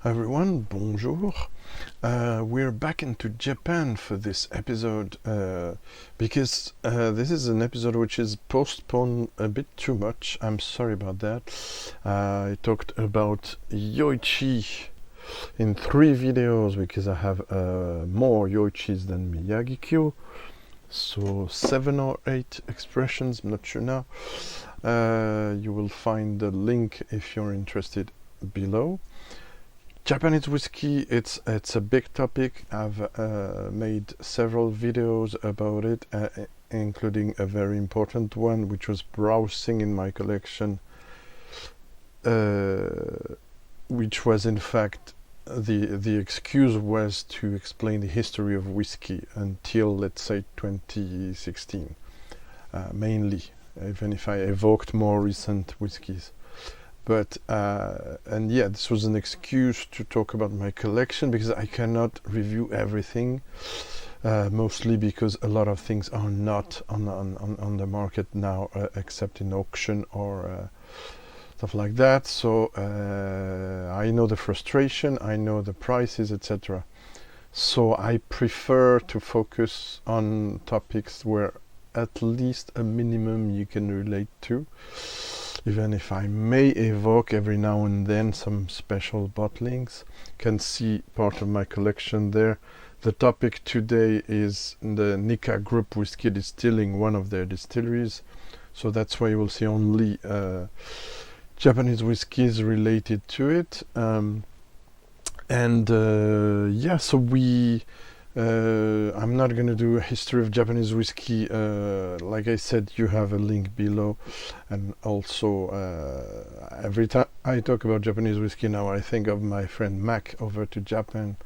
Everyone, bonjour. We're back into Japan for this episode because this is an episode which is postponed a bit too much. I'm sorry about that. I talked about YOICHI in 3 videos because I have more YOICHIs than MIYAGIKYO. So 7 or 8 expressions, I'm not sure now. You will find the link if you're interested below. Japanese whiskey, it's a big topic. I've made several videos about it, including a very important one, which was browsing in my collection, which was in fact the excuse was to explain the history of whiskey until, let's say, 2016, mainly, even if I evoked more recent whiskies. But and yeah, this was an excuse to talk about my collection because I cannot review everything, mostly because a lot of things are not on the market now, except in auction or stuff like that. So I know the frustration, I know the prices, etc. So I prefer to focus on topics where at least a minimum you can relate to, even if I may evoke every now and then some special bottlings. You can see part of my collection there. The topic today is the NIKKA Group Whisky Distilling, one of their distilleries. So that's why you will see only Japanese whiskies related to it. Yeah, so I'm not going to do a history of Japanese whiskey. Like I said, you have a link below. And also, every time I talk about Japanese whiskey now, I think of my friend Mac over to Japan,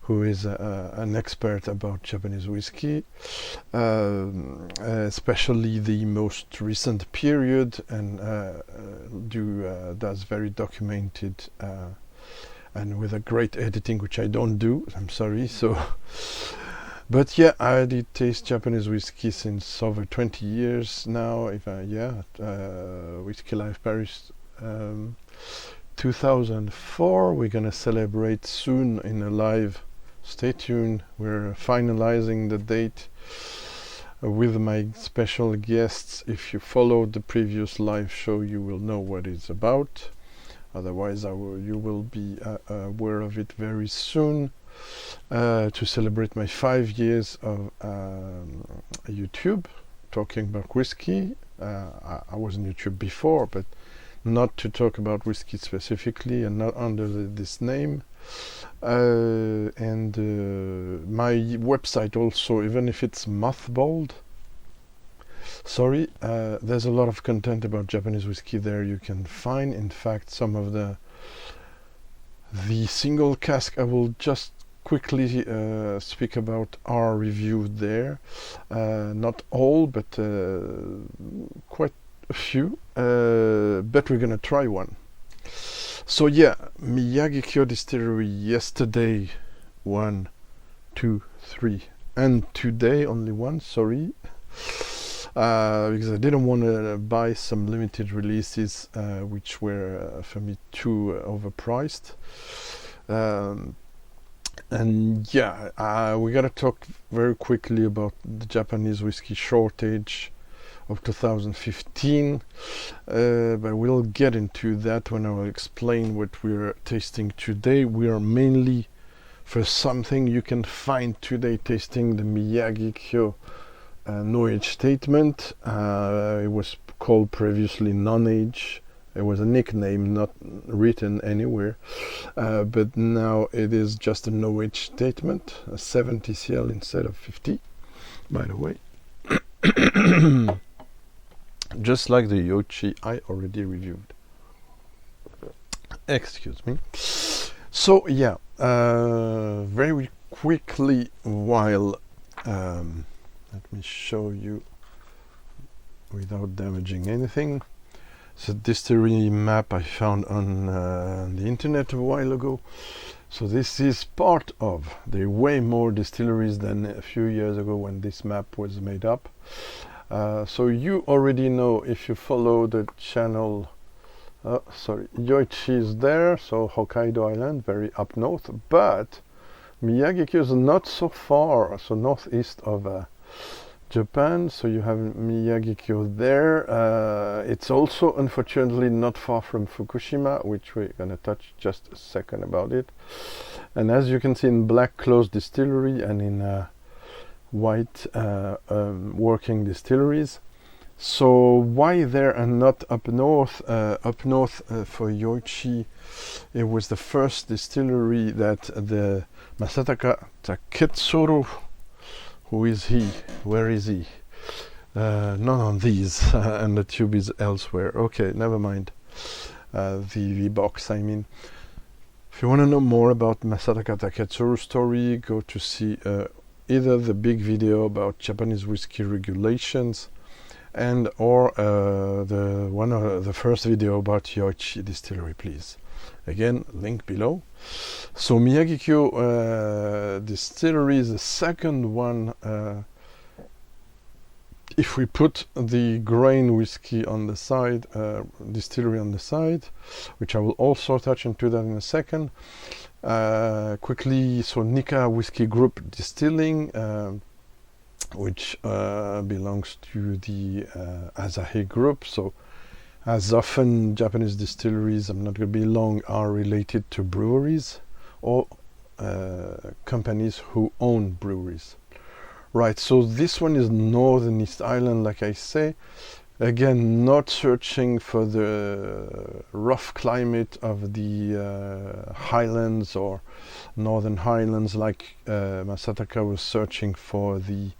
who is an expert about Japanese whiskey, especially the most recent period, and does very documented and with a great editing, which I don't do, I'm sorry. So, but yeah, I did taste Japanese whiskey since over 20 years now. Whiskey Life Paris 2004. We're gonna celebrate soon in a live. Stay tuned. We're finalizing the date with my special guests. If you followed the previous live show, you will know what it's about. Otherwise, you will be aware of it very soon, to celebrate my 5 years of YouTube, talking about whiskey. I was on YouTube before, but not to talk about whiskey specifically, and not under this name. And my website also, even if it's mothballed, sorry, there's a lot of content about Japanese whiskey there you can find. In fact, some of the single cask I will just quickly speak about are reviewed there. Not all, but quite a few. But we're gonna try one. So yeah, MIYAGIKYO Distillery yesterday, 1, 2, 3, and today only 1, sorry. Because I didn't want to buy some limited releases which were for me too overpriced. And yeah, we gotta talk very quickly about the Japanese whiskey shortage of 2015, but we'll get into that when I will explain what we're tasting today. We are mainly for something you can find today tasting the MIYAGIKYO no-age statement. It was called previously non-age. It was a nickname, not written anywhere, but now it is just a no-age statement, a 70 CL instead of 50, by the way. Just like the YOICHI I already reviewed. Excuse me. So yeah, very quickly, while let me show you without damaging anything. It's a distillery map I found on the internet a while ago. So this is part of. There are way more distilleries than a few years ago when this map was made up. So you already know, if you follow the channel sorry, YOICHI is there, so Hokkaido Island, very up north, but Miyagikyo is not so far, so northeast of Japan, so you have Miyagikyo there. It's also unfortunately not far from Fukushima, which we're gonna touch just a second about it. And as you can see, in black closed distillery and in white working distilleries. So why there and not up north? Up north for YOICHI, it was the first distillery that the Masataka Taketsuru, who is he? Where is he? Not on these, and the tube is elsewhere. Okay, never mind. The box, I mean. If you want to know more about Masataka Taketsuru's story, go to see either the big video about Japanese whiskey regulations, and or the first video about YOICHI distillery, please. Again, link below. So Miyagikyo distillery is the second one. If we put the grain whiskey on the side, distillery on the side, which I will also touch into that in a second. Quickly, so NIKKA Whisky Group Distilling, which belongs to the Asahi Group. So as often Japanese distilleries, I'm not going to be long, are related to breweries or companies who own breweries. Right, so this one is Northern East Island, like I say. Again, not searching for the rough climate of the highlands or northern highlands like Masataka was searching for the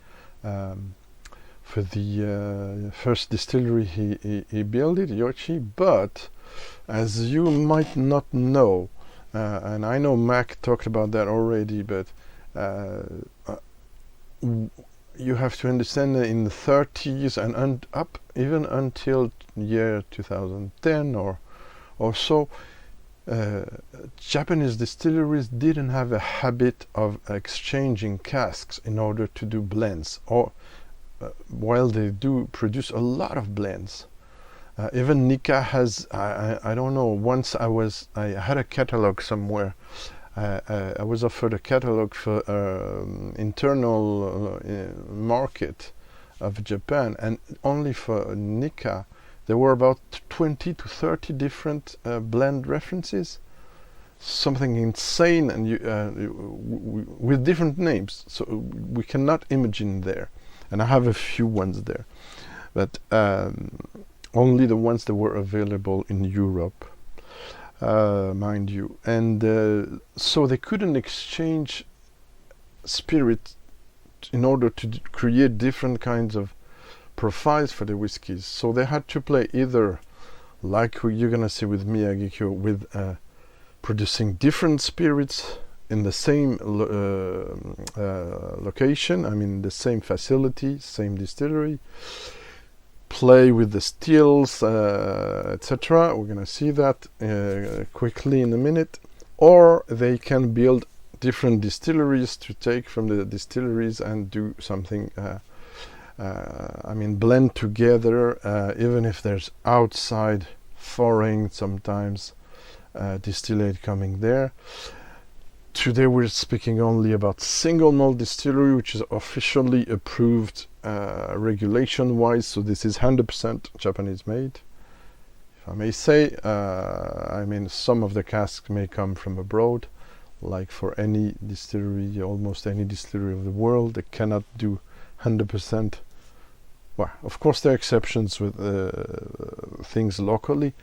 first distillery he built it, YOICHI. But as you might not know, and I know Mac talked about that already, but you have to understand that in the 30s and up even until year 2010 or so, Japanese distilleries didn't have a habit of exchanging casks in order to do blends, or while they do produce a lot of blends. Even NIKKA has, I don't know, once I had a catalog somewhere. I was offered a catalog for internal market of Japan, and only for NIKKA there were about 20 to 30 different blend references, something insane, and with different names, so we cannot imagine there. And I have a few ones there, but only the ones that were available in Europe. Mind you, and so they couldn't exchange spirit in order to create different kinds of profiles for the whiskies. So they had to play either, like you're gonna see with Miyagikyo, with producing different spirits in the same location, I mean the same facility, same distillery, play with the stills, etc. We're gonna see that quickly in a minute. Or they can build different distilleries to take from the distilleries and do something, I mean blend together, even if there's outside foreign sometimes distillate coming there. Today we're speaking only about single malt distillery, which is officially approved regulation wise, so this is 100% Japanese made, if I may say. I mean, some of the casks may come from abroad, like for any distillery, almost any distillery of the world. They cannot do 100%. Well, of course there are exceptions with things locally,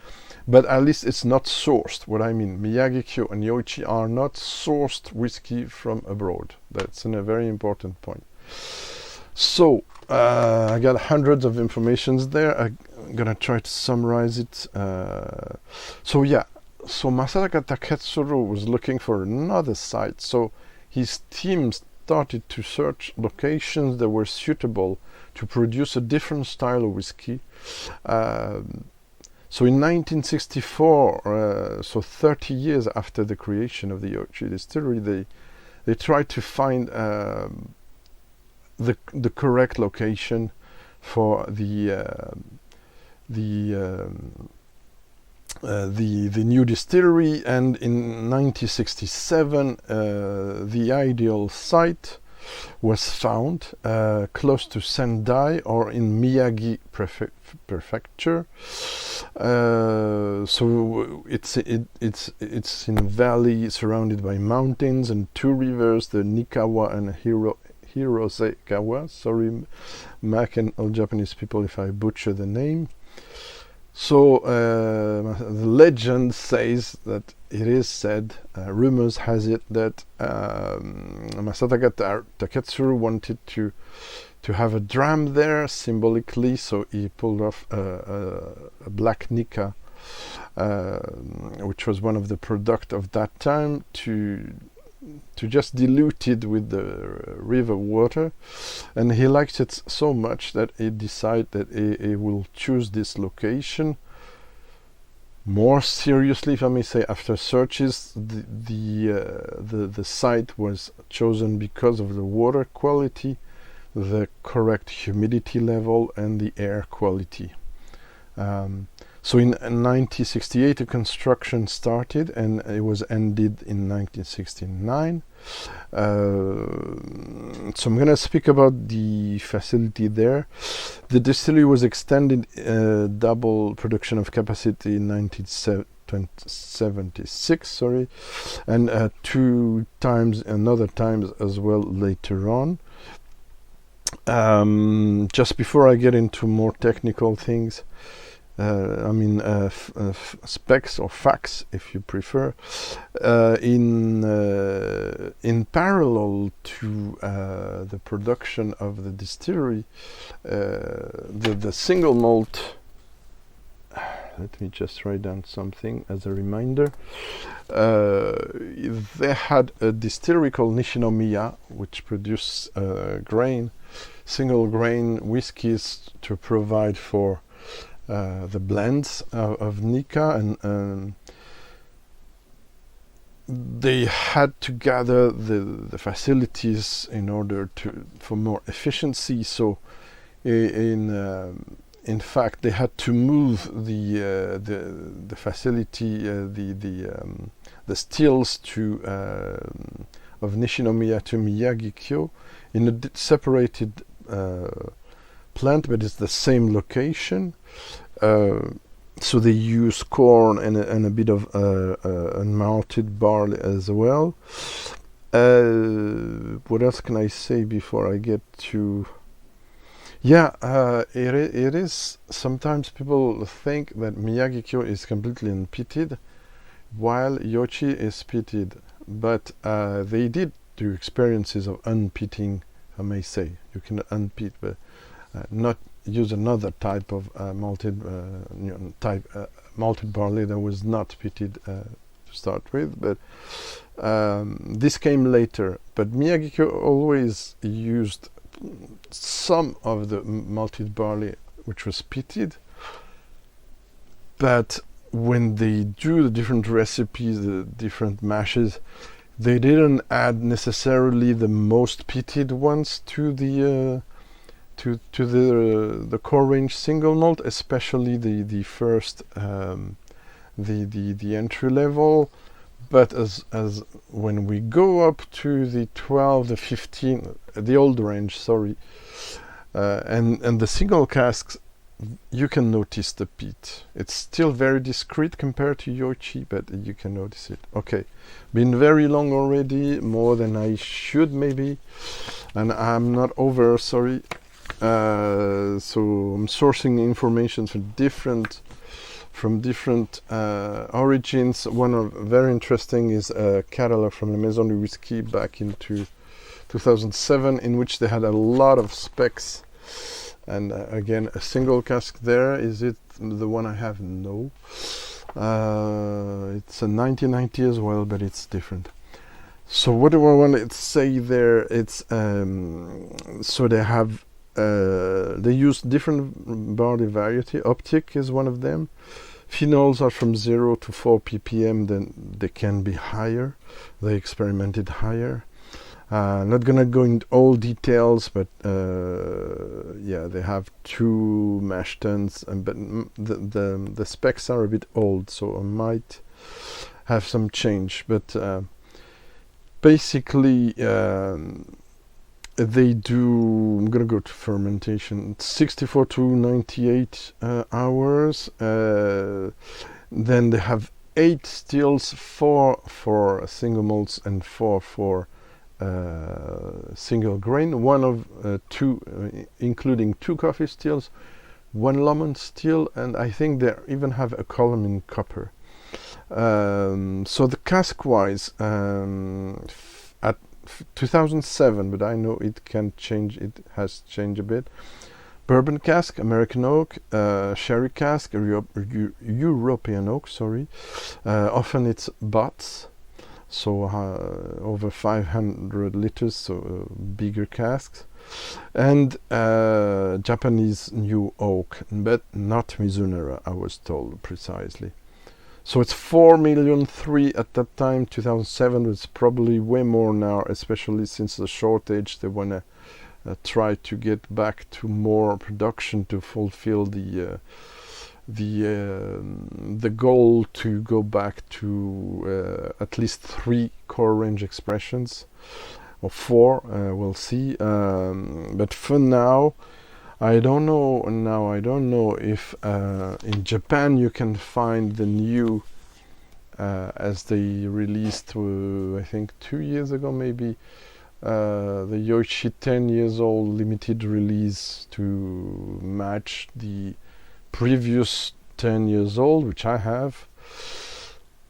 but at least it's not sourced. What I mean, Miyagikyo and YOICHI are not sourced whiskey from abroad. That's a very important point. So I got hundreds of informations there. I'm gonna try to summarize it. So yeah, so Masataka Taketsuru was looking for another site, so his team started to search locations that were suitable to produce a different style of whiskey. So in 1964, so 30 years after the creation of the YOICHI distillery, they tried to find the correct location for the the new distillery, and in 1967 the ideal site was found close to Sendai, or in Miyagi prefecture. So it's in a valley surrounded by mountains and two rivers, the Nikawa and Hirosekawa. Sorry, Mac and all Japanese people if I butcher the name. So the legend says that it is said, rumors has it that Masataka Taketsuru wanted to have a dram there symbolically, so he pulled off a black Nikka, which was one of the product of that time, to just dilute it with the river water, and he liked it so much that he decided that he will choose this location. More seriously, if I may say, after searches, the site was chosen because of the water quality, the correct humidity level, and the air quality. So in 1968 the construction started, and it was ended in 1969. So I'm gonna speak about the facility there. The distillery was extended double production of capacity in 1976, sorry, and another times as well later on. Just before I get into more technical things, specs or facts, if you prefer, in parallel to the production of the distillery, the single malt. Let me just write down something as a reminder. They had a distillery called Nishinomiya, which produced single grain whiskies to provide for the blends of Nikka, and they had to gather the facilities in order for more efficiency. So in fact they had to move the facility, the stills of Nishinomiya to Miyagikyo in a separated plant, but it's the same location. So they use corn and a bit of unmalted barley as well. What else can I say before I get to... it is, sometimes people think that Miyagikyo is completely unpeated while YOICHI is peated, but they did do experiences of unpeating, I may say. You can unpeat, but not use another type of malted barley that was not peated to start with, but this came later. But Miyagikyo always used some of the malted barley which was peated, but when they do the different recipes, the different mashes, they didn't add necessarily the most peated ones to the core range single malt, especially the first the entry level. But as when we go up to the 12, the 15, the old range, sorry, and the single casks, you can notice the peat. It's still very discreet compared to YOICHI, but you can notice it. Okay, been very long already, more than I should maybe, and I'm not over, sorry. So I'm sourcing information from different origins. One of very interesting is a catalog from the Maison du Whisky back into 2007, in which they had a lot of specs. And again, a single cask there. Is it the one I have? No. It's a 1990 as well, but it's different. So what do I want to say there? It's so they have they use different barley variety. Optic is one of them. Phenols are from 0 to 4 ppm, then they can be higher. They experimented higher. Not gonna go into all details, but yeah, they have 2 mash tuns, but the specs are a bit old, so I might have some change. But basically, they do. I'm gonna go to fermentation. 64 to 98 hours. Then they have 8 stills, 4 for single malts and 4 for single grain. 1 of 2, including 2 coffee stills, 1 lemon still, and I think they even have a column in copper. So the cask wise, at 2007, but I know it can change. It has changed a bit. Bourbon cask, American oak, sherry cask, European oak. Sorry, often it's butts, so over 500 liters, so bigger casks, and Japanese new oak, but not Mizunara, I was told precisely. So it's 4,000,003 at that time. 2007 was probably way more now, especially since the shortage. They want to try to get back to more production to fulfill the goal to go back to at least 3 core range expressions, or 4. We'll see. But for now, I don't know if in Japan you can find the new, as they released, I think 2 years ago maybe, the YOICHI 10 years old limited release to match the previous 10 years old, which I have.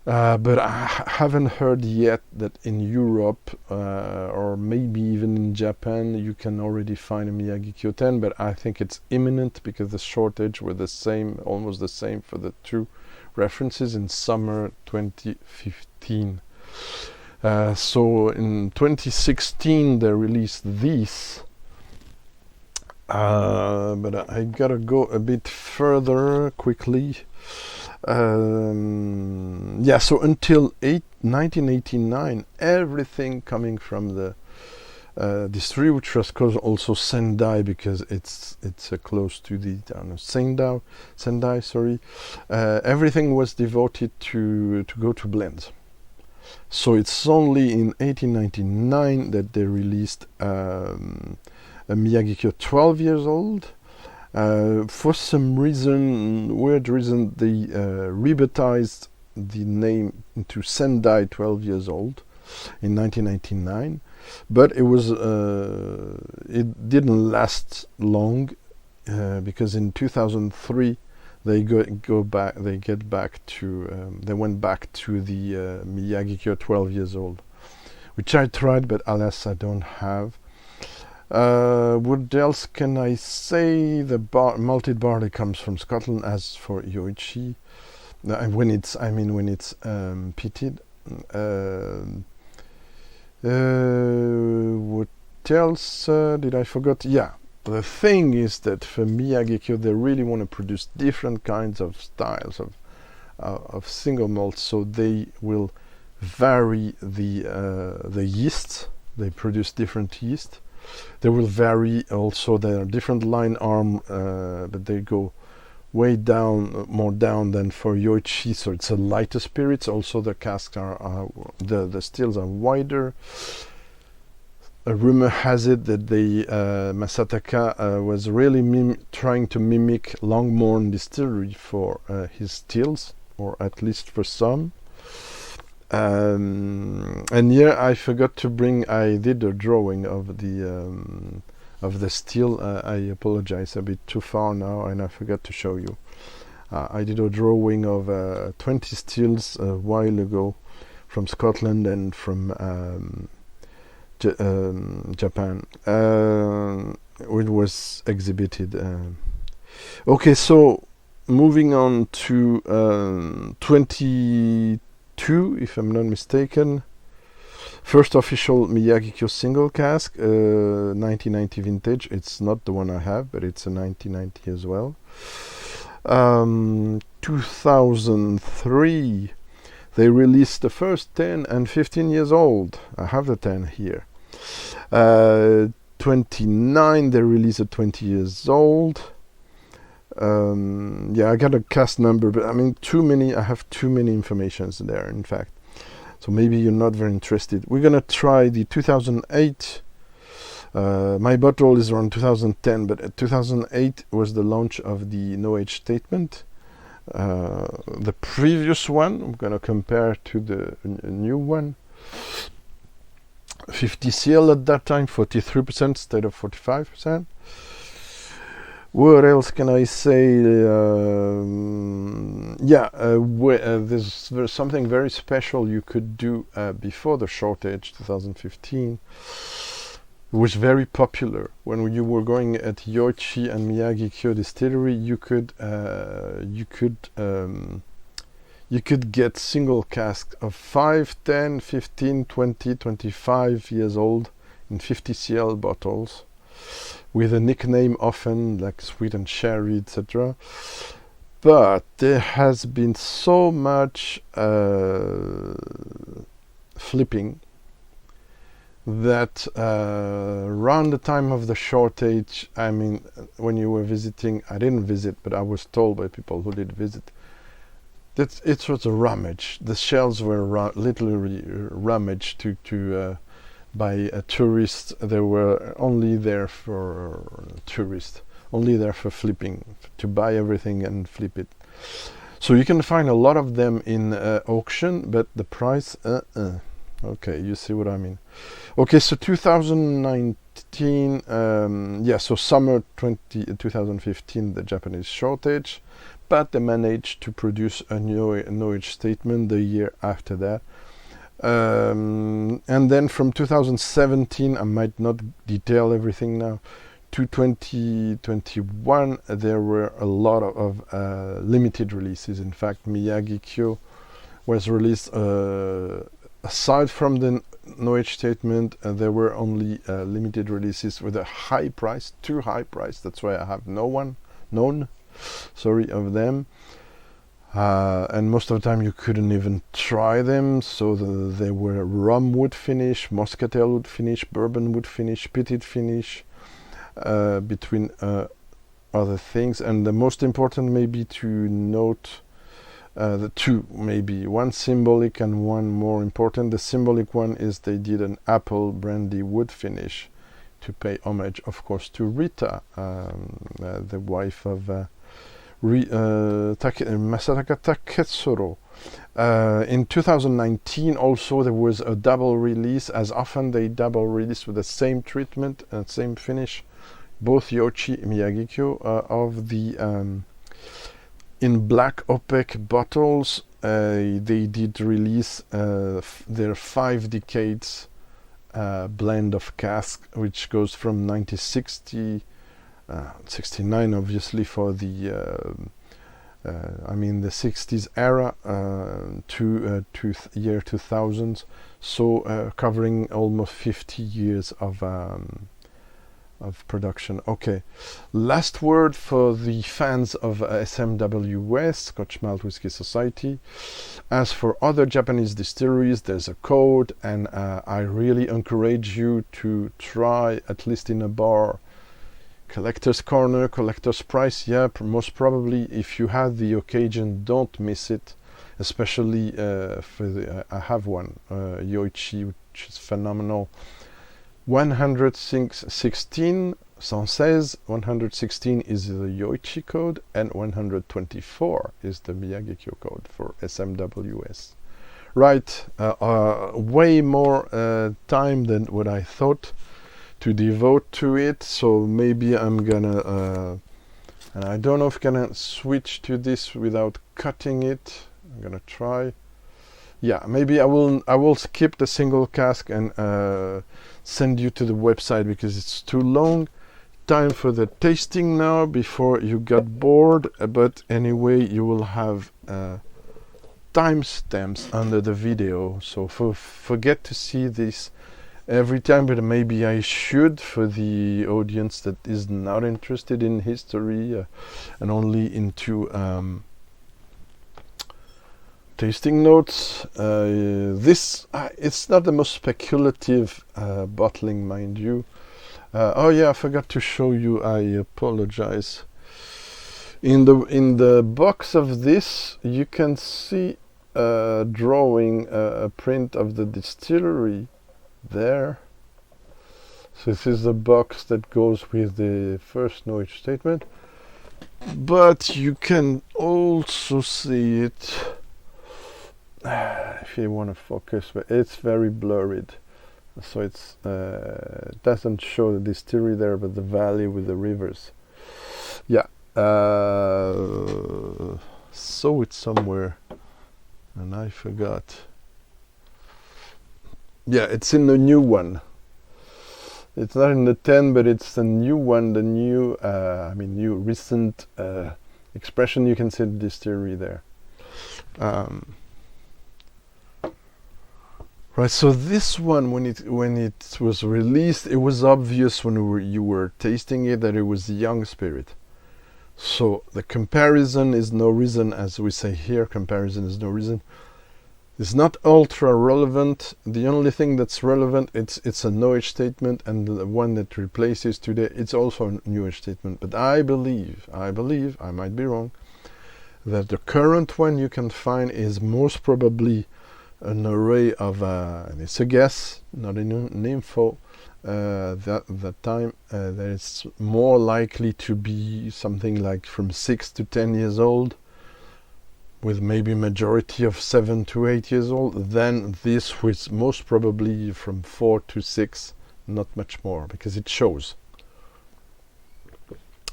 But I haven't heard yet that in Europe, or maybe even in Japan, you can already find a MIYAGIKYO 10, but I think it's imminent because the shortage were the same, almost the same for the 2 references in summer 2015. So in 2016 they released these, but I gotta go a bit further quickly. Yeah, so until 1989, everything coming from the distillery, which was called also Sendai because it's close to the town of Sendai. Sorry, everything was devoted to go to blends. So it's only in 1899 that they released a MIYAGIKYO 12 years old. For some reason, weird reason, they rebaptized the name into Sendai 12 years old in 1999, but it was it didn't last long because in 2003 they went back to the MIYAGIKYO 12 years old, which I tried, but alas I don't have. What else can I say? The malted barley comes from Scotland, as for YOICHI. When it's peated. What else did I forget? Yeah, the thing is that for MIYAGIKYO they really want to produce different kinds of styles of single malt, so they will vary the yeast. They produce different yeast. They will vary also their different line arm, but they go way down, more down than for YOICHI, so it's a lighter spirits. Also the casks are the stills are wider. A rumor has it that the Masataka was really trying to mimic Longmorn Distillery for his stills, or at least for some. And yeah, I forgot to bring. I did a drawing of the still. I apologize, a bit too far now, and I forgot to show you. I did a drawing of 20 stills a while ago from Scotland and from Japan. It was exhibited. Okay, so moving on to 22, if I'm not mistaken. First official MIYAGIKYO single cask, 1990 vintage. It's not the one I have, but it's a 1990 as well. 2003, they released the first 10 and 15 years old. I have the 10 here. 29, they released at 20 years old. Yeah, I got a cask number, but I mean I have too many informations there, in fact. So maybe you're not very interested. We're gonna try the 2008. My bottle is around 2010, but 2008 was the launch of the no age statement. The previous one, I'm gonna compare to the new one. 50 CL at that time, 43% instead of 45%. What else can I say? There's something very special you could do before the shortage, 2015. It was very popular. When you were going at YOICHI and MIYAGIKYO distillery, you could get single casks of 5, 10, 15, 20, 25 years old in 50 CL bottles, with a nickname often like sweet and sherry, etc. But there has been so much flipping that around the time of the shortage, I mean, when you were visiting, I didn't visit, but I was told by people who did visit, that it was a rummage. The shelves were literally rummaged by tourists. They were only there for tourists, only there for flipping, to buy everything and flip it. So you can find a lot of them in auction, but the price, okay, you see what I mean. Okay, so 2019, so summer 2015, the Japanese shortage, but they managed to produce a no age statement the year after that. And then from 2017, I might not detail everything now, to 2021, there were a lot of limited releases. In fact, MIYAGIKYO was released, aside from the no age statement, there were only limited releases with a high price, too high price. That's why I have none of them. And most of the time you couldn't even try them, so they were rum wood finish, muscatel wood finish, bourbon wood finish, pitted finish, between other things. And the most important maybe to note, the two, maybe one symbolic and one more important. The symbolic one is they did an apple brandy wood finish to pay homage, of course, to Rita, the wife of Masataka Taketsuru. In 2019 also there was a double release. As often they double release with the same treatment and same finish, both YOICHI and MIYAGIKYO, of the in black opaque bottles. They did release their 5 decades blend of cask, which goes from 1960, 69 obviously for the the 60s era, to year 2000, so covering almost 50 years of production. Okay, last word for the fans of SMWS, Scotch Malt Whisky Society. As for other Japanese distilleries, there's a code, and I really encourage you to try, at least in a bar, collector's corner, collector's price. Yeah, most probably, if you have the occasion, don't miss it, especially for the I have one, YOICHI, which is phenomenal. 116 116 116 is the YOICHI code, and 124 is the MIYAGIKYO code for SMWS. Right, way more time than what I thought to devote to it, so maybe I'm gonna and I don't know if I'm gonna switch to this without cutting it. I'm gonna try. Yeah, maybe I will skip the single cask and send you to the website because it's too long. Time for the tasting now before you get bored, but anyway, you will have timestamps under the video, so forget to see this every time, but maybe I should, for the audience that is not interested in history and only into tasting notes. This it's not the most speculative bottling, mind you. Oh yeah, I forgot to show you. I apologize. In the box of this, you can see drawing a print of the distillery there. So this is the box that goes with the first knowledge statement. But you can also see it, if you want to focus, but it's very blurred. So it's doesn't show the distillery there, but the valley with the rivers. Yeah. So it's somewhere, and I forgot. Yeah, it's in the new one. It's not in the 10, but it's the new one, the new, new recent expression. You can see the distillery there. Right, so this one, when it was released, it was obvious when you were tasting it that it was young spirit. So the comparison is no reason, as we say here, comparison is no reason. It's not ultra relevant. The only thing that's relevant, it's a knowledge statement, and the one that replaces today, it's also a knowledge statement. But I believe, I might be wrong, that the current one you can find is most probably an array of, and it's a guess, not an info, that time, that it's more likely to be something like from 6 to 10 years old, with maybe majority of 7 to 8 years old, then this was most probably from 4 to 6, not much more, because it shows.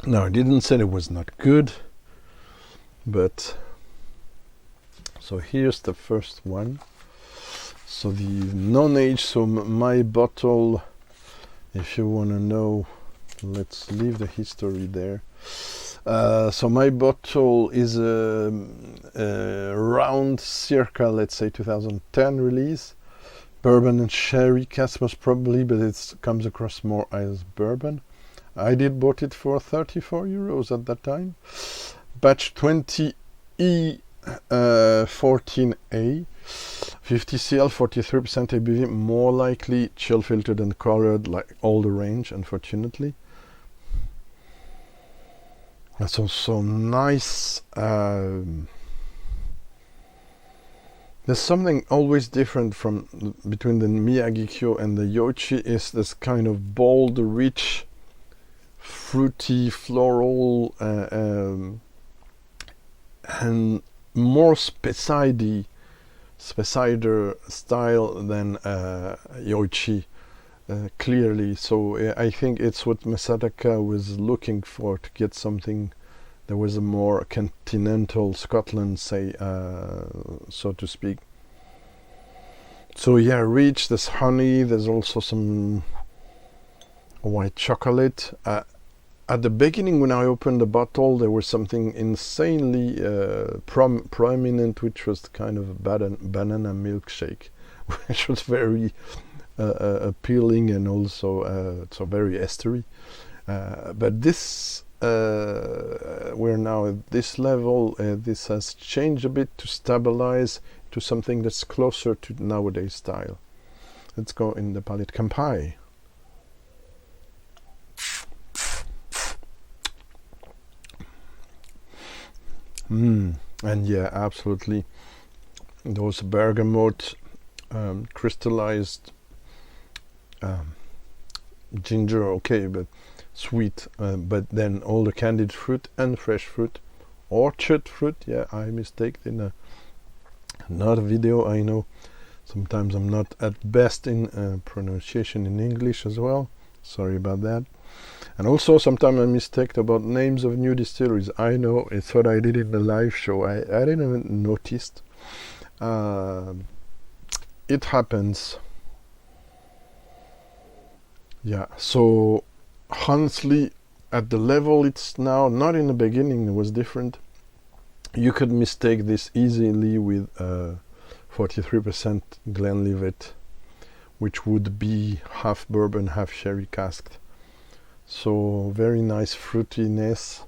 Now, I didn't say it was not good, but so here's the first one. So the non-age, so my bottle, if you want to know, let's leave the history there. So my bottle is around circa, let's say 2010 release. Bourbon and sherry cask most probably, but it comes across more as bourbon. I did bought it for 34 euros at that time. Batch 20E 14A, 50 cl, 43% ABV, more likely chill filtered and colored, like all the range, unfortunately. That's also nice. There's something always different from between the MIYAGIKYO and the YOICHI, is this kind of bold, rich, fruity, floral, and more specider style than YOICHI, clearly. So I think it's what Masataka was looking for, to get something that was a more continental Scotland, say, so to speak. So yeah, rich, there's honey, there's also some white chocolate. At the beginning, when I opened the bottle, there was something insanely prominent, which was kind of a banana milkshake, which was very appealing, and also so very estery. But this, we're now at this level. This has changed a bit to stabilize to something that's closer to nowadays style. Let's go in the palate. Kampai. And yeah, absolutely, those bergamot, crystallized ginger, okay, but sweet, but then all the candied fruit and fresh fruit, orchard fruit. Yeah, I mistaked in another video. I know sometimes I'm not at best in pronunciation in English as well, sorry about that. And also sometimes I mistake about names of new distilleries. I know, it's what I did in the live show. I didn't even notice. It happens. Yeah, so honestly, at the level it's now, not in the beginning, it was different. You could mistake this easily with 43% Glenlivet, which would be half bourbon, half sherry casked. So very nice fruitiness.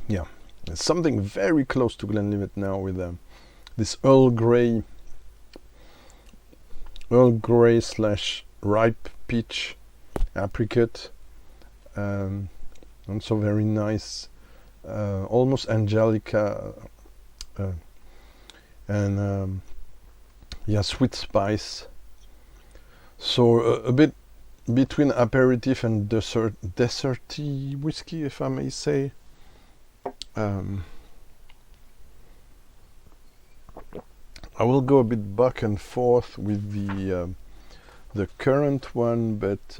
Yeah, It's something very close to Glenlivet now with this Earl Grey slash ripe peach apricot. Also very nice, almost Angelica, and yeah, sweet spice. So a bit between aperitif and desserty whiskey, if I may say. I will go a bit back and forth with the current one, but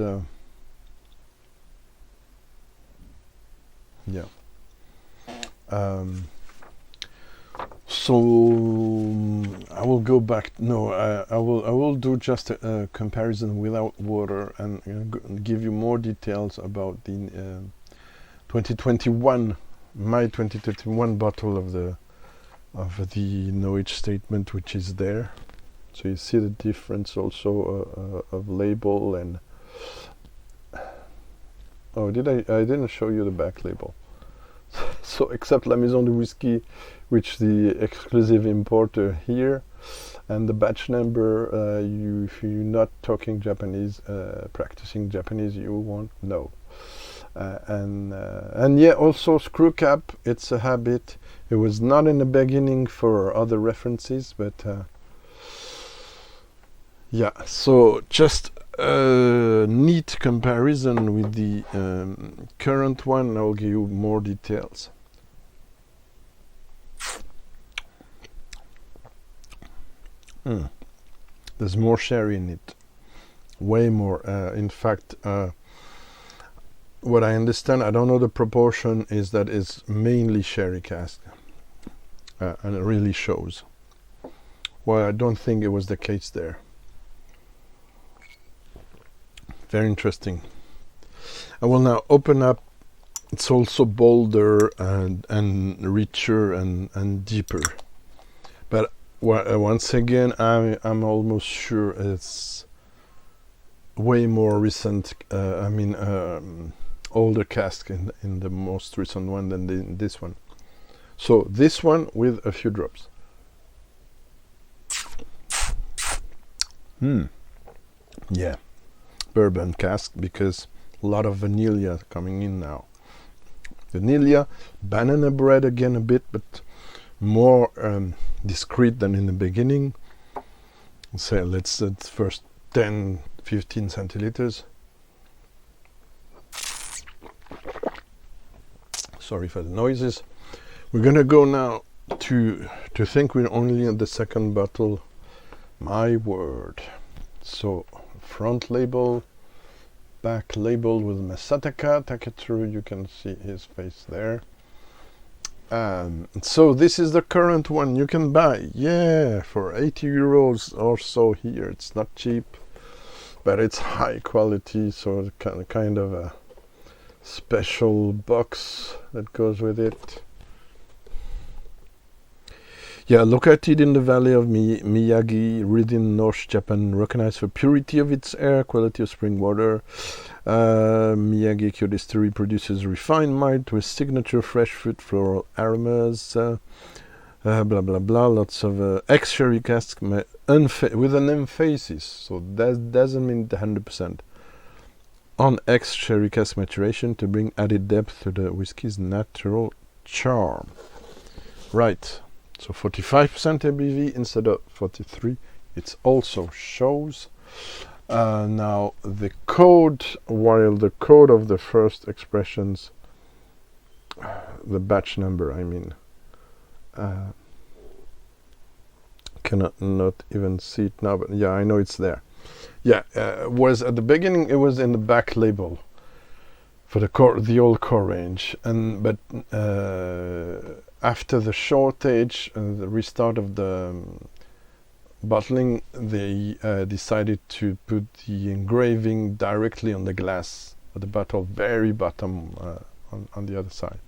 yeah. So I will go back. No, I will do just a comparison without water and give you more details about the 2021, my 2021 bottle of the YOICHI statement, which is there. So you see the difference also of label and. Oh, I didn't show you the back label. So except La Maison du Whisky, which the exclusive importer here, and the batch number, if you're not talking Japanese, practicing Japanese, you won't know. And yeah, also screw cap, it's a habit. It was not in the beginning for other references, but yeah, so just a neat comparison with the current one. I'll give you more details. There's more sherry in it, way more. In fact, what I understand, I don't know the proportion, is that it's mainly sherry cask, and it really shows. Well, I don't think it was the case there. Very interesting. I will now open up. It's also bolder and richer and deeper. But once again, I'm almost sure it's way more recent. Older cask in the most recent one than this one. So this one with a few drops. Yeah. Bourbon cask, because a lot of vanilla coming in now. Vanilla, banana bread again a bit, but more discreet than in the beginning. So let's first 10-15 centiliters. Sorry for the noises. We're gonna go now to think we're only at the second bottle. My word. So front label, back label with Masataka Taketsuru. You can see his face there. So this is the current one you can buy, yeah, for 80 euros or so here. It's not cheap, but it's high quality, so kind of a special box that goes with it. Yeah, located in the valley of Miyagi, within North Japan, recognized for purity of its air, quality of spring water. MIYAGIKYO Distillery produces refined malt with signature fresh fruit floral aromas. Blah blah blah. Lots of ex-sherry cask with an emphasis. So that doesn't mean 100%. On ex-sherry cask maturation to bring added depth to the whiskey's natural charm. Right. So 45% ABV instead of 43. It also shows. Now the code, while the code of the first expressions, the batch number, I mean, cannot not even see it now, but yeah, I know it's there. Yeah, was at the beginning, it was in the back label for the old core range, but after the shortage and the restart of the bottling, they decided to put the engraving directly on the glass of the bottle, very bottom on the other side.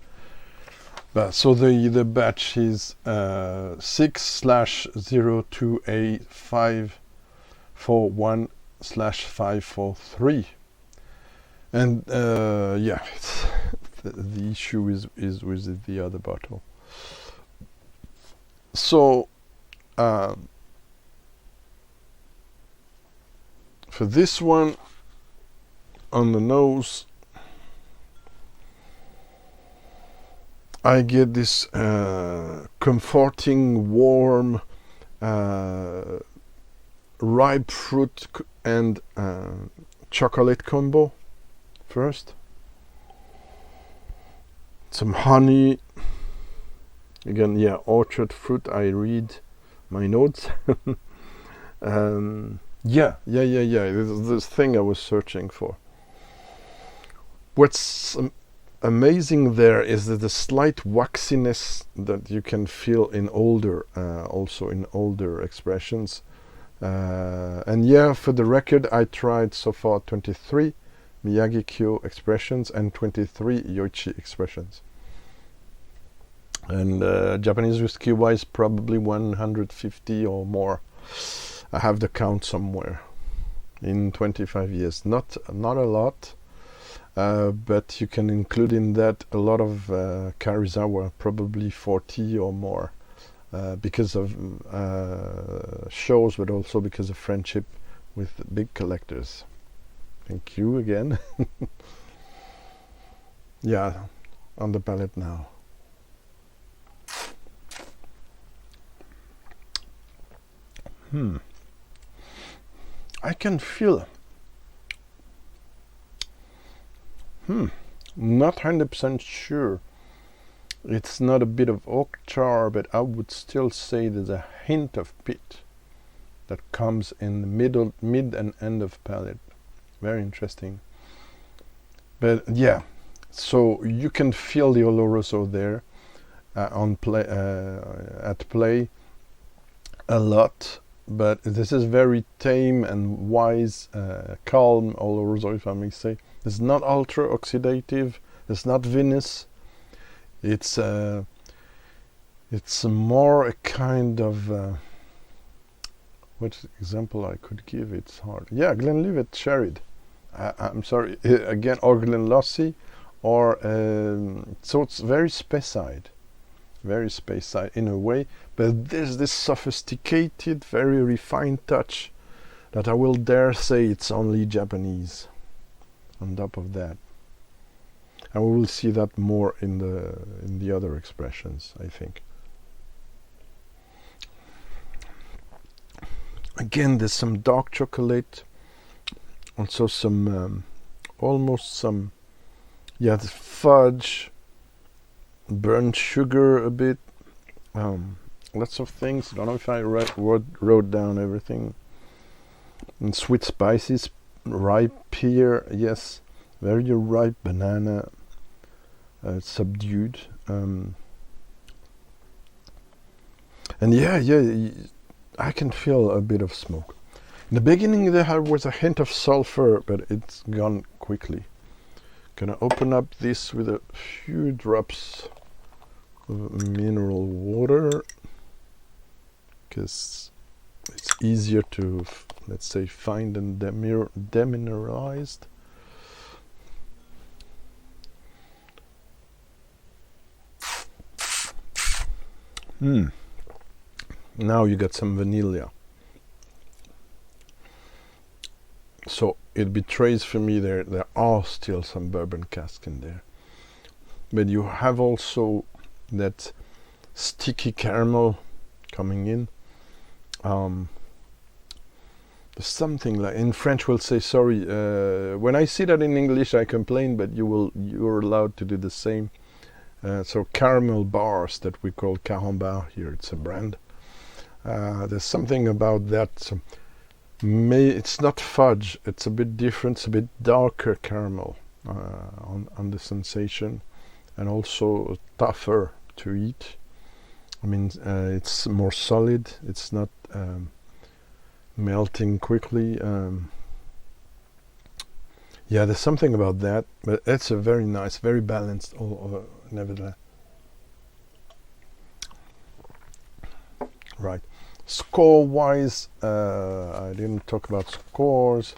But so the batch is 6/02A541/543, and yeah, the issue is with the other bottle. So for this one, on the nose, I get this comforting, warm, ripe fruit and chocolate combo first. Some honey. Again, yeah, orchard fruit. I read my notes. Yeah. This thing I was searching for. What's amazing there is that the slight waxiness that you can feel in older, also in older expressions. And yeah, for the record, I tried so far 23 MIYAGIKYO expressions and 23 YOICHI expressions. And Japanese whiskey wise, probably 150 or more. I have the count somewhere in 25 years. Not a lot, but you can include in that a lot of Karizawa, probably 40 or more, because of shows, but also because of friendship with big collectors. Thank you again. Yeah, on the palate now. I can feel, not 100% sure. It's not a bit of oak char, but I would still say there's a hint of peat that comes in the mid and end of palate. Very interesting. But yeah, so you can feel the Oloroso there at play a lot. But this is very tame and wise, calm Oloroso, if I may say. It's not ultra oxidative. It's not vinous. It's more a kind of what example I could give? It's hard. Yeah, Glenlivet sherried. I'm sorry again, or Glenlossie, or so it's very Speyside. Very Speyside in a way, but there's this sophisticated, very refined touch that I will dare say it's only Japanese on top of that. And we will see that more in the other expressions, I think. Again, there's some dark chocolate, also some almost some, yeah, the fudge, burnt sugar a bit, lots of things. I don't know if I wrote down everything. And sweet spices, ripe pear, yes, very ripe banana, subdued, and yeah, I can feel a bit of smoke. In the beginning there was a hint of sulfur, but it's gone quickly. Gonna open up this with a few drops of mineral water, because it's easier to, let's say, find and demineralized. Now you got some vanilla. So it betrays for me there are still some bourbon cask in there. But you have also that sticky caramel coming in. There's something like, in French we'll say, sorry, when I see that in English I complain, but you're allowed to do the same. So caramel bars that we call Carambar here, it's a brand. There's something about that. It's not fudge, it's a bit different, it's a bit darker caramel on the sensation, and also tougher to eat. I mean, it's more solid, it's not melting quickly. Yeah, there's something about that, but it's a very nice, very balanced, nevertheless. Right. Score wise, I didn't talk about scores.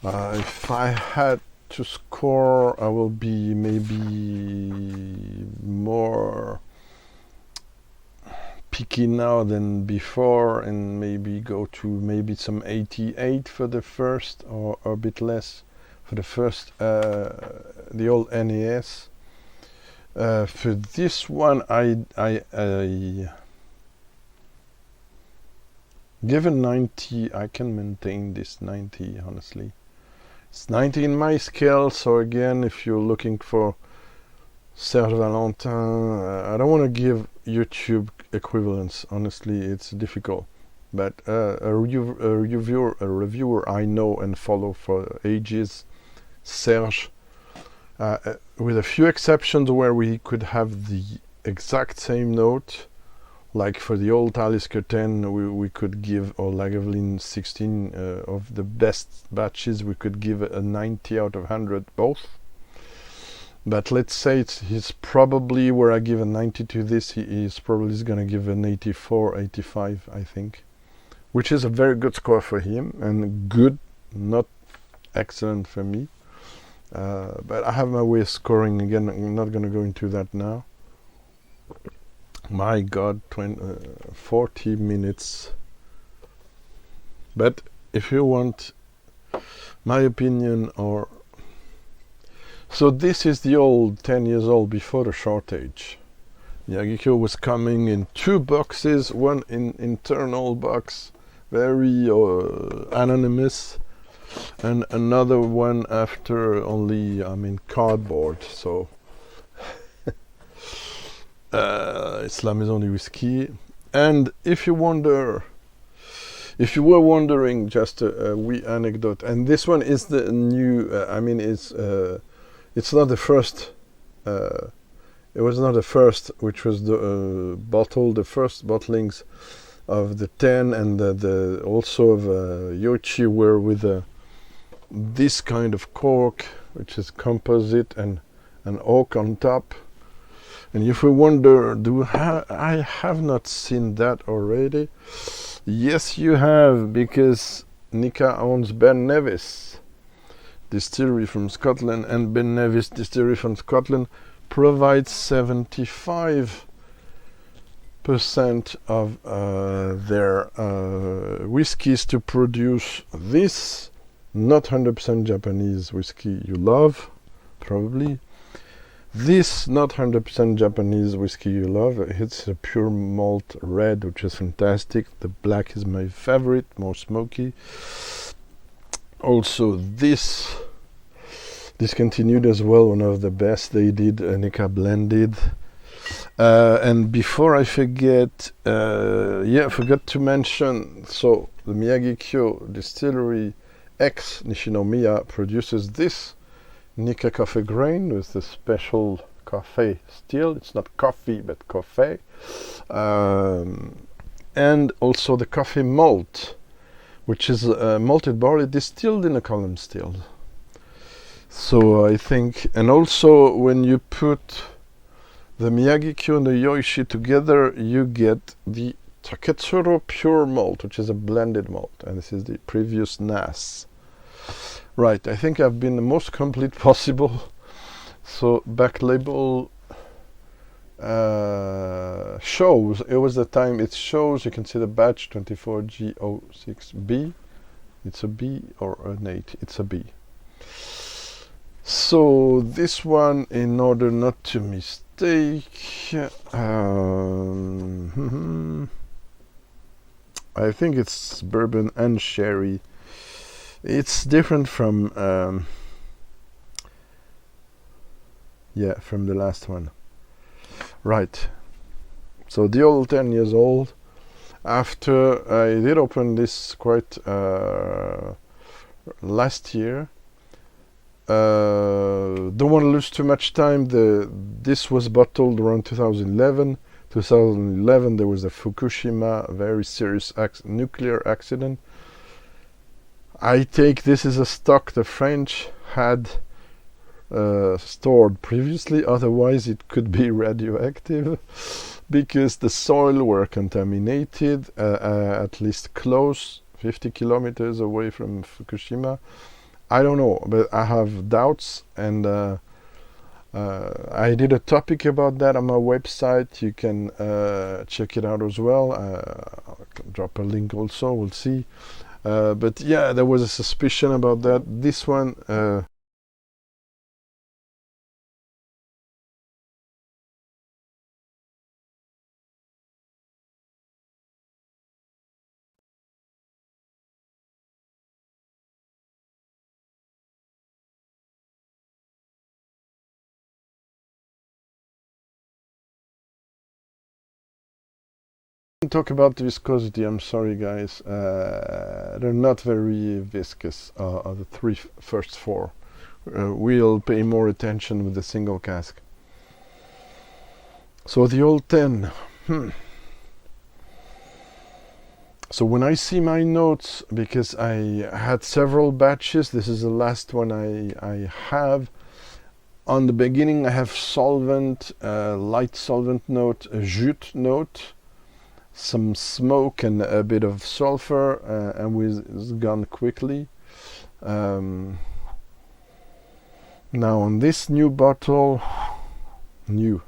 If I had to score, I will be maybe more picky now than before, and maybe go to maybe some 88 for the first, or a bit less for the first, the old n.a.s. For this one, I given 90, I can maintain this 90, honestly. It's 90 in my scale, so again, if you're looking for Serge Valentin, I don't want to give YouTube equivalents, honestly, it's difficult. But a reviewer I know and follow for ages, Serge, with a few exceptions where we could have the exact same note, like for the old Talisker 10 we could give, or Lagavulin 16 of the best batches, we could give a 90 out of 100 both. But let's say he's probably, where I give a 90 to this, he's probably going to give an 84, 85, I think, which is a very good score for him, and good, not excellent for me. But I have my way of scoring again. I'm not going to go into that now. My God, 40 minutes. But if you want my opinion, or so this is the old 10 years old before the shortage. Miyagikyo was coming in 2 boxes, one in internal box, very anonymous, and another one after only, cardboard. So it's La Maison du Whisky. And if you were wondering, just a wee anecdote, and this one is the new, it's not the first, it was not the first, which was the the first bottlings of the 10, and the also of YOICHI were with this kind of cork, which is composite and an oak on top. And if you wonder, I have not seen that already? Yes, you have, because NIKKA owns Ben Nevis distillery from Scotland, and Ben Nevis distillery from Scotland provides 75% of their whiskies to produce this not 100% Japanese whiskey you love, probably. This not 100% Japanese whiskey you love, it's a pure malt red, which is fantastic. The black is my favorite, more smoky. Also this discontinued as well, one of the best they did, NIKKA blended. And before I forget, I forgot to mention, so the Miyagikyo distillery ex Nishinomiya produces this NIKKA coffee grain with the special coffee still. It's not coffee, but coffee. And also the coffee malt, which is malted barley distilled in a column still. So I think, and also when you put the Miyagikyo and the YOICHI together, you get the Taketsuru pure malt, which is a blended malt, and this is the previous n.a.s. Right, I think I've been the most complete possible. So back label shows, it was the time it shows, you can see the batch 24G06B. It's a B or an 8, it's a B. So this one, in order not to mistake, I think it's bourbon and sherry. It's different from from the last one. Right. So the old 10 years old. After I did open this quite last year. Don't want to lose too much time. This was bottled around 2011. 2011 there was a Fukushima very serious nuclear accident. I take this as a stock the French had stored previously, otherwise it could be radioactive because the soil were contaminated, at least close 50 kilometers away from Fukushima. I don't know, but I have doubts, and I did a topic about that on my website. You can check it out as well. I'll drop a link also, we'll see. But yeah, there was a suspicion about that. This one, talk about the viscosity. I'm sorry, guys. They're not very viscous. The first four. We'll pay more attention with the single cask. So the old 10. So when I see my notes, because I had several batches, this is the last one I have. On the beginning, I have solvent, light solvent note, a jute note, some smoke and a bit of sulfur, and it's gone quickly. Now on this new bottle, I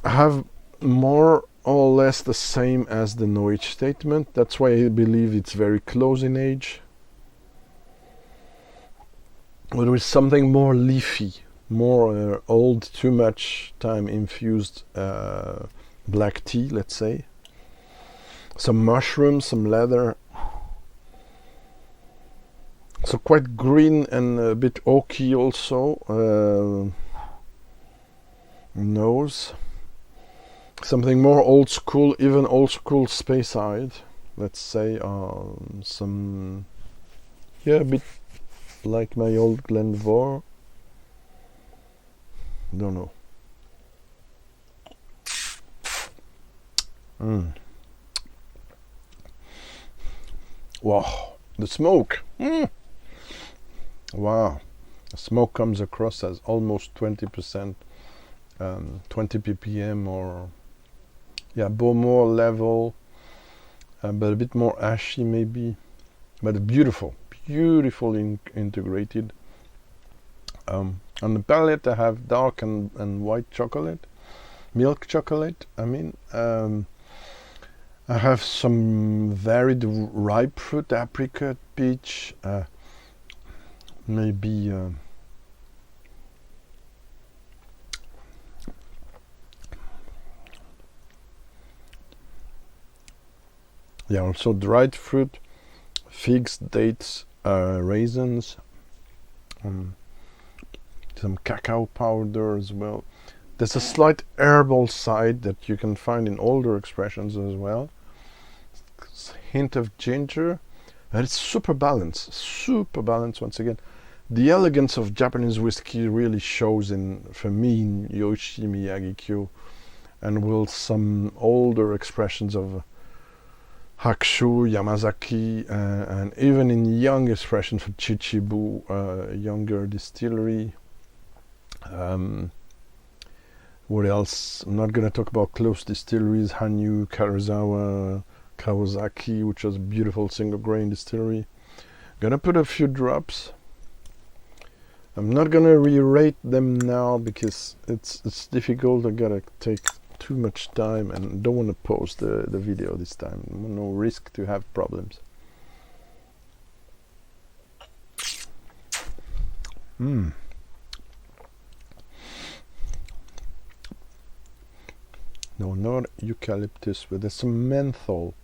have more or less the same as the YOICHI statement. That's why I believe it's very close in age. But with something more leafy, more old, too much time infused black tea, let's say. Some mushrooms, some leather. So quite green and a bit oaky also. Nose. Something more old school, even old school Speyside. Let's say some, yeah, a bit like my old Glenvor. Don't know. Wow, the smoke. Wow, the smoke comes across as almost 20%, 20 ppm, or yeah, Bowmore level, but a bit more ashy maybe, but beautiful, beautifully integrated. On the palate I have dark and white chocolate, milk chocolate, I mean. I have some varied ripe fruit, apricot, peach, maybe yeah, also dried fruit, figs, dates, raisins, some cacao powder as well. There's a slight herbal side that you can find in older expressions as well. Hint of ginger, and it's super balanced once again. The elegance of Japanese whiskey really shows for me in YOICHI, MIYAGIKYO, and will some older expressions of Hakushu, Yamazaki, and even in young expressions for Chichibu, younger distillery. What else? I'm not going to talk about close distilleries, Hanyu, Karazawa, Kawasaki, which was a beautiful single grain distillery. Gonna put a few drops. I'm not gonna re-rate them now because it's difficult. I gotta take too much time and don't want to post the video this time. No risk to have problems. No, not eucalyptus, but there's some menthol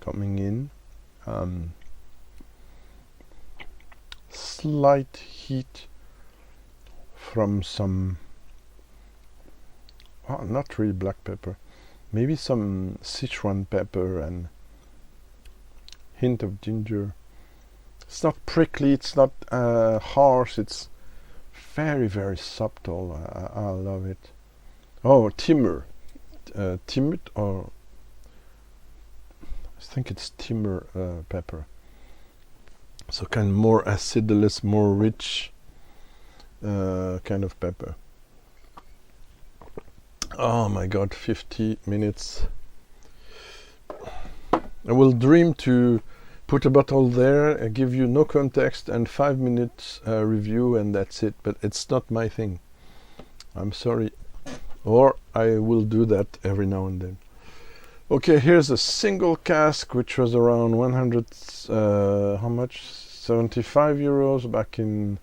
coming in. Slight heat from some, not really black pepper, maybe some Sichuan pepper and hint of ginger. It's not prickly, it's not harsh, it's very, very subtle. I love it. Oh, Timur. Timut, or I think it's Timur pepper. So kind of more acidulous, more rich kind of pepper. Oh my god, 50 minutes. I will dream to put a bottle there, give you no context, and 5 minutes review, and that's it. But it's not my thing. I'm sorry. Or I will do that every now and then. Okay, here's a single cask, which was around 100, how much? 75 euros back in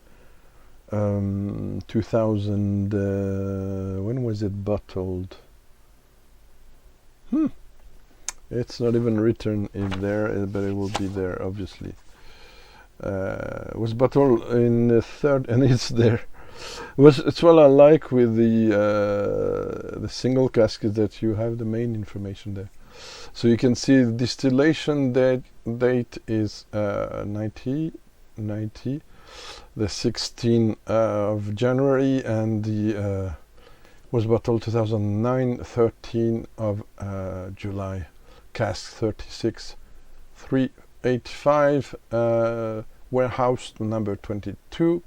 2000. When was it bottled? It's not even written in there, but it will be there, obviously. It was bottled in the third, and it's there. It's what I like with the single cask, is that you have the main information there. So you can see the distillation date is 90, the 16th of January, and the was bottled 2009, 13 of July. Cask 36, 385, warehouse number 22,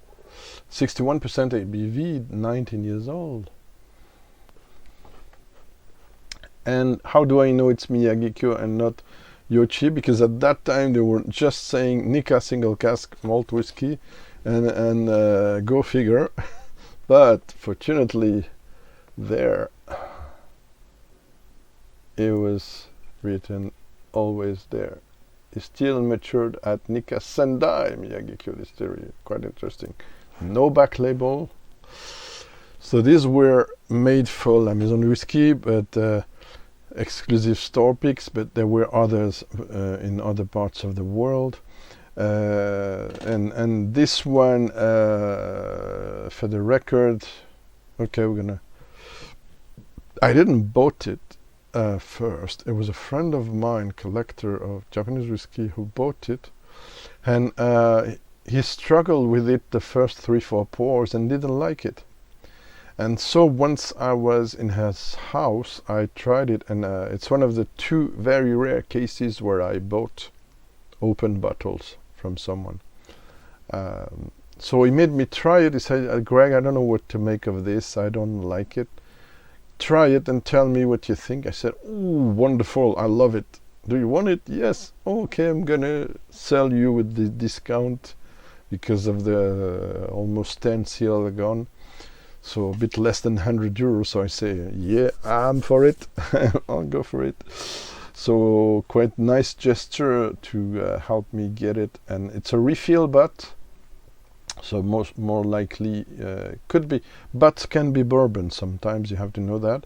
61% ABV, 19 years old. And how do I know it's MIYAGIKYO and not YOICHI? Because at that time they were just saying NIKKA Single-Cask Malt Whisky, and go figure. But fortunately, there it was written always there. It's still matured at NIKKA Sendai MIYAGIKYO Distillery. Quite interesting. No back label. So these were made for La Maison du Whisky, but exclusive store picks, but there were others in other parts of the world. And this one, for the record, okay, I didn't bought it first. It was a friend of mine, collector of Japanese whiskey, who bought it, and he struggled with it the first 3-4 pours and didn't like it. And so once I was in his house, I tried it, and it's one of the 2 very rare cases where I bought open bottles from someone. So he made me try it. He said, Greg, I don't know what to make of this. I don't like it. Try it and tell me what you think. I said, ooh, wonderful. I love it. Do you want it? Yes. Okay, I'm gonna sell you with the discount because of the almost 10 seal gone. So a bit less than 100 euros. So I say, yeah, I'm for it. I'll go for it. So quite nice gesture to help me get it. And it's a refill butt. So more likely could be, butts can be bourbon sometimes, you have to know that.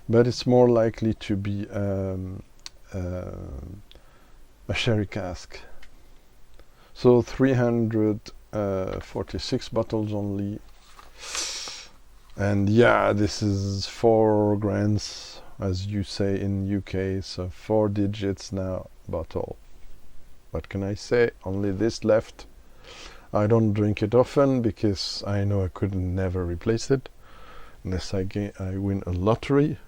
But it's more likely to be a sherry cask. So 346 bottles only. And yeah, this is 4 grams, as you say in UK, so 4 digits now, bottle. What can I say? Only this left. I don't drink it often because I know I could never replace it unless I win a lottery.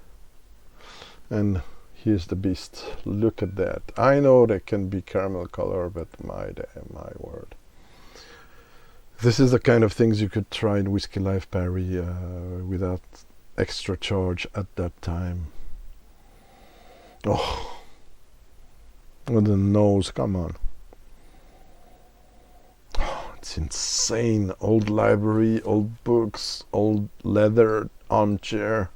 And here's the beast. Look at that. I know there can be caramel color, but my word. This is the kind of things you could try in Whiskey Life Paris without extra charge at that time. Oh, with the nose, come on. Oh, it's insane. Old library, old books, old leather armchair.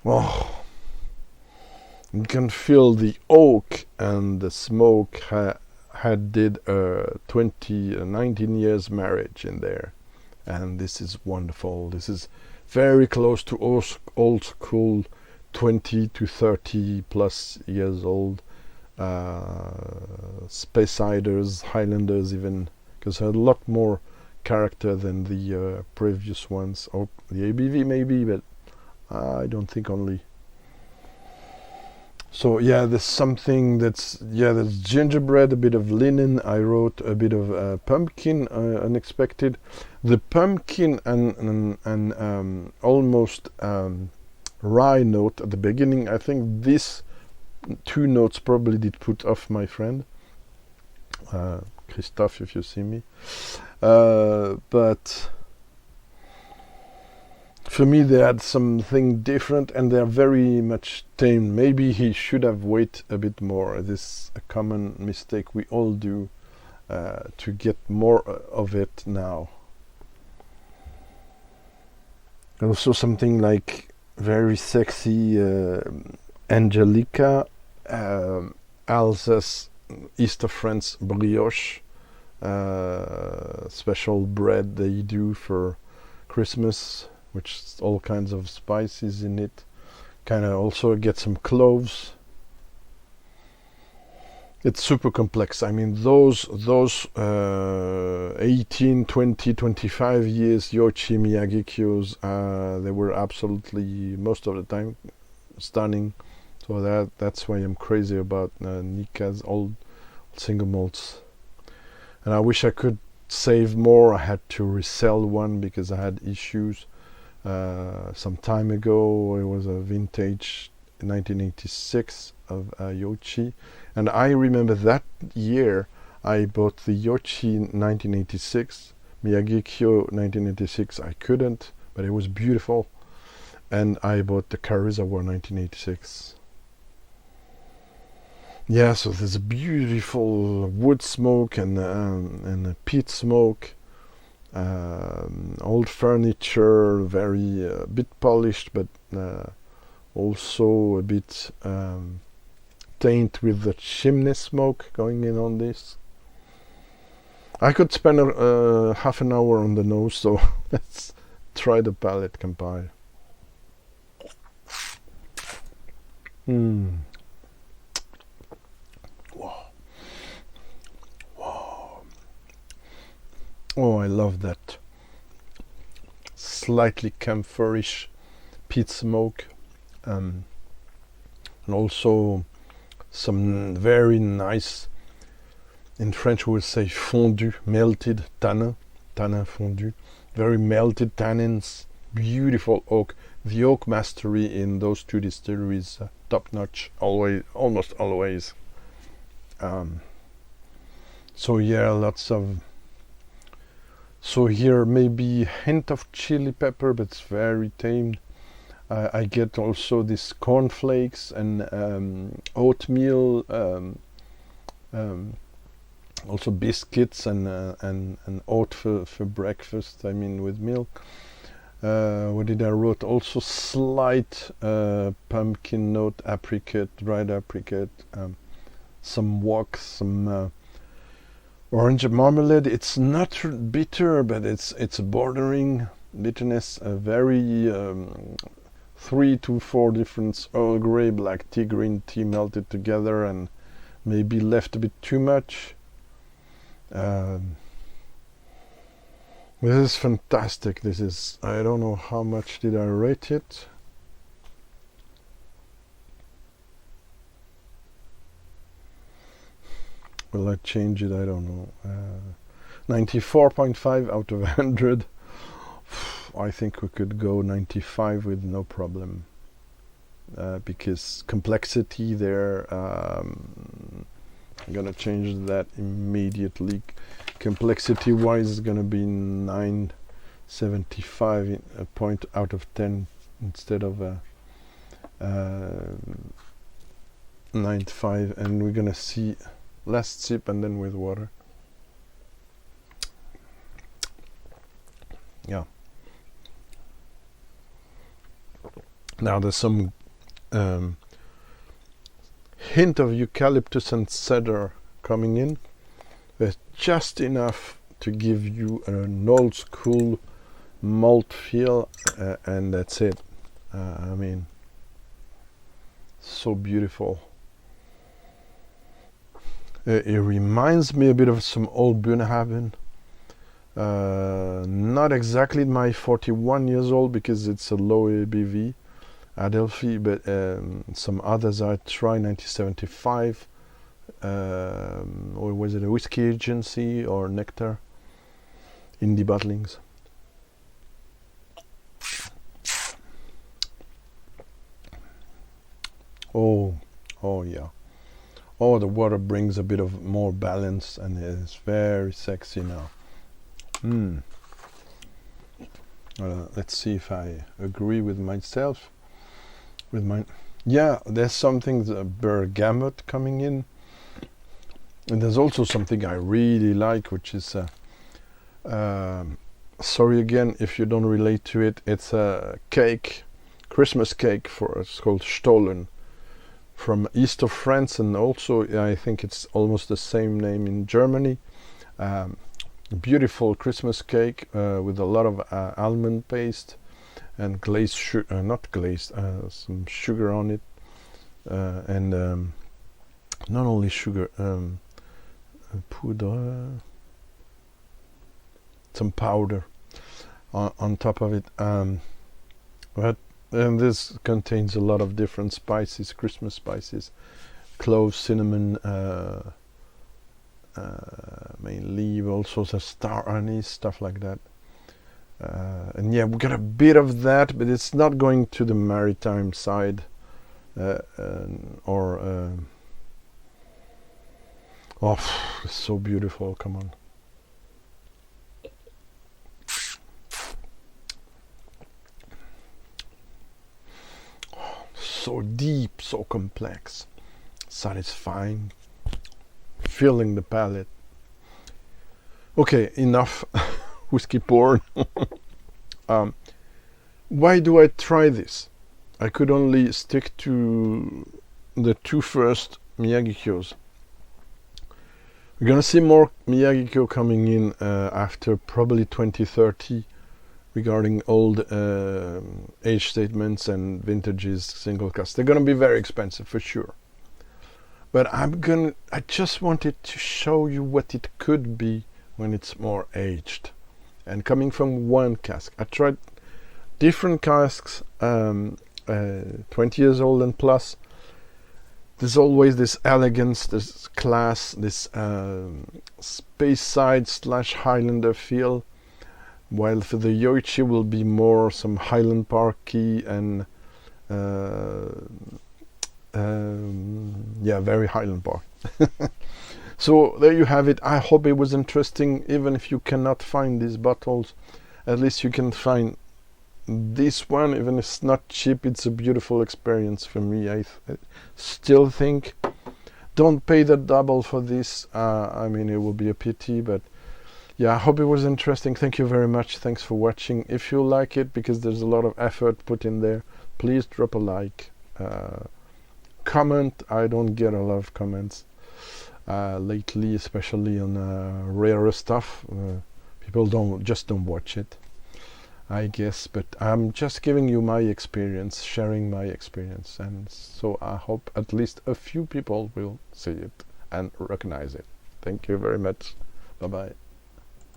Oh, you can feel the oak and the smoke did 19 years marriage in there, and this is wonderful. This is very close to old school 20 to 30 plus years old Speyside, Highlanders even, because had a lot more character than the previous ones, or the ABV maybe, but I don't think only. So yeah, there's something there's gingerbread, a bit of linen. I wrote a bit of pumpkin, unexpected. The pumpkin and almost rye note at the beginning. I think these 2 notes probably did put off my friend Christophe, if you see me. But For me, they had something different, and they're very much tame. Maybe he should have waited a bit more. This is a common mistake we all do, to get more of it now. Also something like very sexy Angelica, Alsace, East of France brioche, special bread they do for Christmas, which is all kinds of spices in it. Kind of also get some cloves. It's super complex. I mean, those 18, 20, 25 years YOICHI Miyagikyos, they were absolutely, most of the time, stunning. So that's why I'm crazy about NIKKA's old single malts. And I wish I could save more. I had to resell one because I had issues. Some time ago, it was a vintage 1986 of YOICHI, and I remember that year I bought the YOICHI 1986, Miyagikyo 1986 I couldn't, but it was beautiful, and I bought the Reservoir 1986. Yeah, so there's a beautiful wood smoke and a peat smoke. Old furniture, very bit polished, but also a bit taint with the chimney smoke going in on this. I could spend half an hour on the nose, so let's try the palate compare. Oh, I love that slightly camphorish peat smoke, and also some very nice, in French we would say fondu, melted tannin fondu, very melted tannins, beautiful oak. The oak mastery in those two distilleries, top notch, almost always. So yeah, lots of. So here maybe a hint of chili pepper, but it's very tame. I get also this cornflakes and oatmeal, also biscuits and oat for breakfast. I mean with milk. What did I wrote? Also slight pumpkin note, apricot, dried apricot, some wok, some. Orange marmalade. It's not bitter, but it's bordering bitterness. A very 3 to 4 different Earl Grey, black tea, green tea melted together, and maybe left a bit too much. This is fantastic. This is, I don't know how much did I rate it. Will I change it? I don't know. 94.5 out of 100. I think we could go 95 with no problem, because complexity there. I'm gonna change that immediately. Complexity wise is gonna be 9.75, a point out of 10 instead of 9.5, and we're gonna see. Last sip and then with water. Yeah. Now there's some hint of eucalyptus and cedar coming in. There's just enough to give you an old school malt feel, and that's it. I mean, so beautiful. It reminds me a bit of some old Bunnahabhain. Not exactly my 41 years old because it's a low ABV Adelphi, but some others I tried 1975, or was it a Whiskey Agency or Nectar indie bottlings. Oh yeah. Oh, the water brings a bit of more balance and it's very sexy now. Let's see if I agree with myself. With my, yeah, there's something bergamot coming in, and there's also something I really like, which is sorry again if you don't relate to it. It's a cake, Christmas cake, it's called Stollen, from east of France, and also I think it's almost the same name in Germany. Beautiful Christmas cake with a lot of almond paste and glazed sugar, not glazed, some sugar on it, and not only sugar, poudre, some powder on top of it. And this contains a lot of different spices, Christmas spices, cloves, cinnamon, mainly all sorts of star anise, stuff like that. And yeah, we got a bit of that, but it's not going to the maritime side, oh, it's so beautiful. Come on. So deep, so complex, satisfying, filling the palate. Okay, enough whiskey porn. Why do I try this? I could only stick to the two first Miyagikyos. We're gonna see more Miyagikyo coming in after probably 2030 regarding old age statements and vintages, single cask. They're gonna be very expensive for sure. But I just wanted to show you what it could be when it's more aged. And coming from one cask. I tried different casks, 20 years old and plus. There's always this elegance, this class, this Speyside / Highlander feel. While for the YOICHI will be more some Highland Parky and yeah, very Highland Park. So there you have it. I hope it was interesting. Even if you cannot find these bottles, at least you can find this one. Even if it's not cheap, it's a beautiful experience for me. I still think don't pay the double for this. I mean, it will be a pity, but yeah, I hope it was interesting. Thank you very much. Thanks for watching. If you like it, because there's a lot of effort put in there, please drop a like. Comment. I don't get a lot of comments lately, especially on rarer stuff. People don't watch it, I guess, but I'm just giving you my experience, sharing my experience, and so I hope at least a few people will see it and recognize it. Thank you very much. Bye bye.